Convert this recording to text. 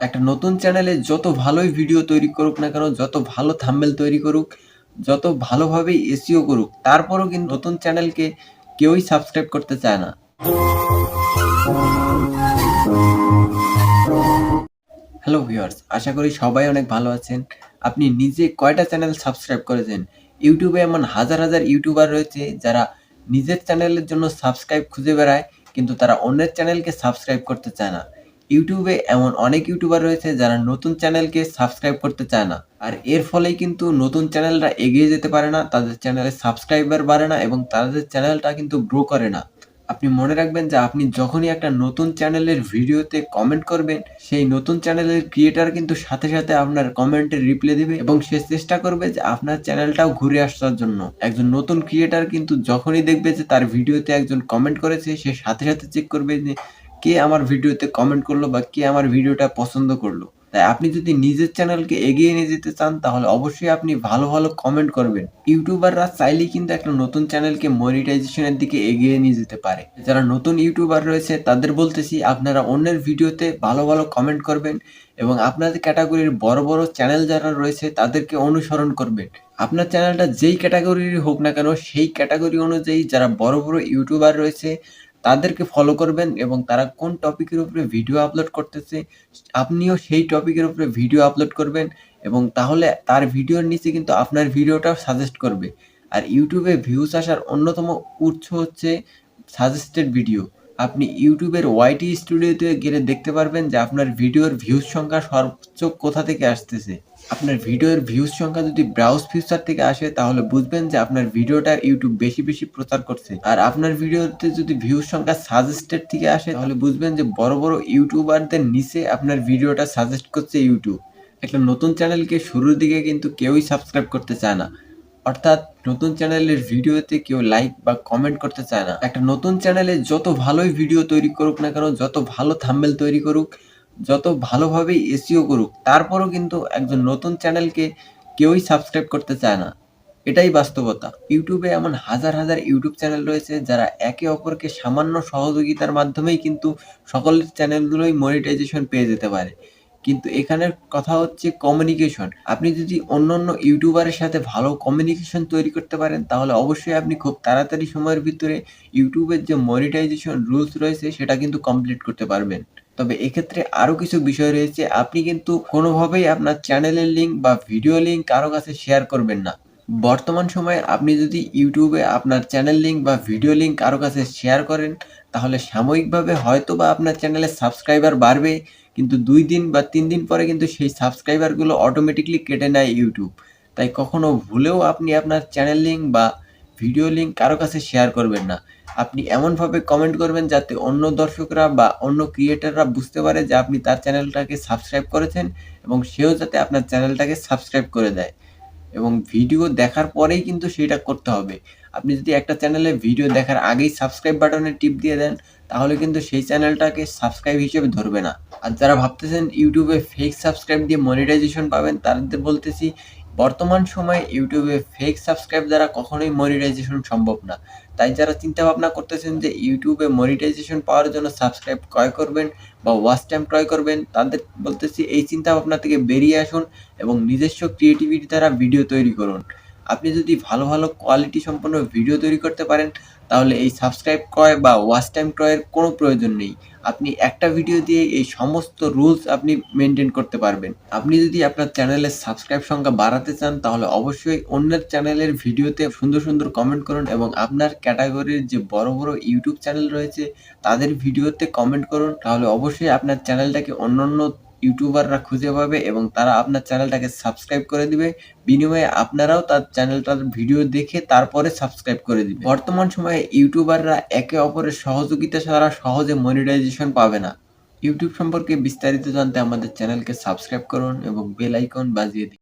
একটা নতুন চ্যানেলে যত ভালোই ভিডিও তৈরি করুক না কেন, যত ভালো থাম্বনেল তৈরি করুক, যত ভালোভাবেই এসইও করুক, তারপরও কিন্তু নতুন চ্যানেলকে কেউই সাবস্ক্রাইব করতে চায় না। হ্যালো ভিউয়ার্স, আশা করি সবাই অনেক ভালো আছেন। আপনি নিজে কয়টা চ্যানেল সাবস্ক্রাইব করেছেন? ইউটিউবে এমন হাজার, হাজার ইউটিউবার রয়েছে যারা নিজের চ্যানেলের জন্য সাবস্ক্রাইব খুঁজে বেড়ায়, কিন্তু তারা অন্যের চ্যানেলকে সাবস্ক্রাইব করতে চায় না। ইউটিউবে এমন অনেক ইউটিউবার রয়েছে যারা নতুন চ্যানেলকে সাবস্ক্রাইব করতে চায় না। আর এর ফলেই কিন্তু নতুন চ্যানেলরা এগিয়ে যেতে পারে না, তাদের চ্যানেলে সাবস্ক্রাইবার বাড়ে না এবং তাদের চ্যানেলটা কিন্তু গ্রো করে না। আপনি মনে রাখবেন যে আপনি যখনই একটা নতুন চ্যানেলের ভিডিওতে কমেন্ট করবেন, সেই নতুন চ্যানেলের ক্রিয়েটর কিন্তু সাথে, সাথে আপনার কমেন্টের রিপ্লাই দিবে এবং সে চেষ্টা করবে যে আপনার চ্যানেলটাও ঘুরে আসার জন্য। একজন নতুন ক্রিয়েটর কিন্তু যখনই দেখবে যে তার ভিডিওতে একজন কমেন্ট করেছে, সে সাথে, সাথে চেক করবে যে কে আমার ভিডিওতে কমেন্ট করলো বা কে আমার ভিডিওটা পছন্দ করলো। তাই আপনি যদি নিজের চ্যানেলকে এগিয়ে নিয়ে যেতে চান, তাহলে অবশ্যই আপনি ভালো, ভালো কমেন্ট করবেন। ইউটিউবাররা চাইলেই কিন্তু একটা নতুন চ্যানেলকে মনিটাইজেশন এর দিকে এগিয়ে নিয়ে যেতে পারে। যারা নতুন ইউটিউবার রয়েছে তাদের বলতেছি, আপনারা অন্যের ভিডিওতে ভালো, ভালো কমেন্ট করবেন এবং আপনাদের ক্যাটাগরির বড়, বড় চ্যানেল যারা রয়েছে তাদেরকে অনুসরণ করবেন। আপনার চ্যানেলটা যেই ক্যাটাগরির হোক না কেন, সেই ক্যাটাগরি অনুযায়ী যারা বড়, বড় ইউটিউবার রয়েছে তাদেরকে ফলো করবেন এবং তারা কোন টপিকের উপরে ভিডিও আপলোড করতেছে, আপনিও সেই টপিকের উপরে ভিডিও আপলোড করবেন এবং তাহলে তার ভিডিওর নিচে কিন্তু আপনার ভিডিওটাও সাজেস্ট করবে। আর ইউটিউবে ভিউজ আসার অন্যতম উৎস হচ্ছে সাজেস্টেড ভিডিও। আপনি ইউটিউবের ওয়াইটি স্টুডিওতে গেলে দেখতে পারবেন যে আপনার ভিডিওর ভিউজ সংখ্যা সর্বোচ্চ কোথা থেকে আসতেছে। আপনার ভিডিওর ভিউজ সংখ্যা যদি ব্রাউজ ফিচার থেকে আসে, তাহলে বুঝবেন যে আপনার ভিডিওটা ইউটিউব বেশি, বেশি প্রচার করছে। আর আপনার ভিডিওতে যদি ভিউজ সংখ্যা সাজেস্টেড থেকে আসে, তাহলে বুঝবেন যে বড়, বড় ইউটিউবারদের নিচে আপনার ভিডিওটা সাজেস্ট করছে ইউটিউব। একটা নতুন চ্যানেলকে শুরুর দিকে কিন্তু কেউই সাবস্ক্রাইব করতে চায় না। অর্থাৎ নতুন চ্যানেলের ভিডিওতে কেউ লাইক বা কমেন্ট করতে চায় না। একটা নতুন চ্যানেলে যত ভালোই ভিডিও তৈরি করুক না কেন, যত ভালো থাম্বনেল তৈরি করুক, যত ভালোভাবেই এসইও করুক, তারপরও কিন্তু একজন নতুন চ্যানেলকে কেউই সাবস্ক্রাইব করতে চায় না। এটাই বাস্তবতা। ইউটিউবে এমন হাজার, হাজার ইউটিউব চ্যানেল রয়েছে যারা একে অপরকে সামান্য সহযোগিতার মাধ্যমেই কিন্তু সকলের চ্যানেলগুলোই মনিটাইজেশন পেয়ে যেতে পারে। কিন্তু এখানের কথা হচ্ছে কমিউনিকেশন। আপনি যদি অন্যান্য ইউটিউবারের সাথে ভালো কমিউনিকেশন তৈরি করতে পারেন, তাহলে অবশ্যই আপনি খুব তাড়াতাড়ি সময়ের ভিতরে ইউটিউবের যে মনিটাইজেশন রুলস রয়েছে সেটা কিন্তু কমপ্লিট করতে পারবেন। তবে এক্ষেত্রে আরো কিছু বিষয় রয়েছে। আপনি কিন্তু কোনোভাবেই আপনার চ্যানেলের লিঙ্ক বা ভিডিও লিঙ্ক কারো কাছে শেয়ার করবেন না। বর্তমান সময়ে আপনি যদি ইউটিউবে আপনার চ্যানেল লিঙ্ক বা ভিডিও লিঙ্ক কারো কাছে শেয়ার করেন, তাহলে সাময়িকভাবে হয়তোবা আপনার চ্যানেলের সাবস্ক্রাইবার বাড়বে, কিন্তু ২ দিন বা ৩ দিন পরে কিন্তু সেই সাবস্ক্রাইবারগুলো অটোমেটিক্যালি কেটে নেয় ইউটিউব। তাই কখনো ভুলেও আপনি আপনার চ্যানেল লিঙ্ক বা ভিডিও লিঙ্ক কারো কাছে শেয়ার করবেন না। আপনি এমনভাবে কমেন্ট করবেন যাতে অন্য দর্শকরা বা অন্য ক্রিয়েটররা বুঝতে পারে যে আপনি তার চ্যানেলটাকে সাবস্ক্রাইব করেছেন এবং সেও যাতে আপনার চ্যানেলটাকে সাবস্ক্রাইব করে দেয়। এবং ভিডিও দেখার পরেই কিন্তু সেইটা করতে হবে। আপনি যদি একটা চ্যানেলে ভিডিও দেখার আগেই সাবস্ক্রাইব বাটনে টিপ দিয়ে দেন, তাহলে কিন্তু সেই চ্যানেলটাকে সাবস্ক্রাইব হিসেবে ধরবে না। আর যারা ভাবতেছেন ইউটিউবে ফেক সাবস্ক্রাইব দিয়ে মনিটাইজেশন পাবেন, তাদের বলতেছি, বর্তমান সময়ে ইউটিউবে ফেক সাবস্ক্রাইব দ্বারা কখনোই মনিটাইজেশন সম্ভব না। তাই যারা চিন্তা ভাবনা করতেছেন যে ইউটিউবে মনিটাইজেশন পাওয়ার জন্য সাবস্ক্রাইব ক্রয় করবেন বা ওয়াচ টাইম ক্রয় করবেন, তাদের বলতেছি এই চিন্তা ভাবনা থেকে বেরিয়ে আসুন এবং নিজস্ব ক্রিয়েটিভিটি দ্বারা ভিডিও তৈরি করুন। আপনি যদি ভালো, ভালো কোয়ালিটি সম্পন্ন ভিডিও তৈরি করতে পারেন, তাহলে এই সাবস্ক্রাইব ক্রয় বা ওয়াচ টাইম ক্রয়ের কোনো প্রয়োজন নেই। আপনি একটা ভিডিও দিয়ে এই সমস্ত রুলস আপনি মেইনটেইন করতে পারবেন। আপনি যদি আপনার চ্যানেলের সাবস্ক্রাইব সংখ্যা বাড়াতে চান, তাহলে অবশ্যই অন্যের চ্যানেলের ভিডিওতে সুন্দর, সুন্দর কমেন্ট করুন এবং আপনার ক্যাটাগরির যে বড়, বড় ইউটিউব চ্যানেল রয়েছে তাদের ভিডিওতে কমেন্ট করুন। তাহলে অবশ্যই আপনার চ্যানেলটাকে অন্যান্য ইউটিউবাররা খুঁজে পাবে এবং তারা আপনার চ্যানেলটাকে সাবস্ক্রাইব করে দিবে। বিনিময়ে আপনারাও তার চ্যানেলটার ভিডিও দেখে তারপরে সাবস্ক্রাইব করে দিবেন। বর্তমান সময়ে ইউটিউবাররা একে অপরের সহযোগিতা ছাড়া সহজে মনিটাইজেশন পাবে না। ইউটিউব সম্পর্কে বিস্তারিত জানতে আমাদের চ্যানেলকে সাবস্ক্রাইব করুন এবং বেল আইকন বাজিয়ে দিন।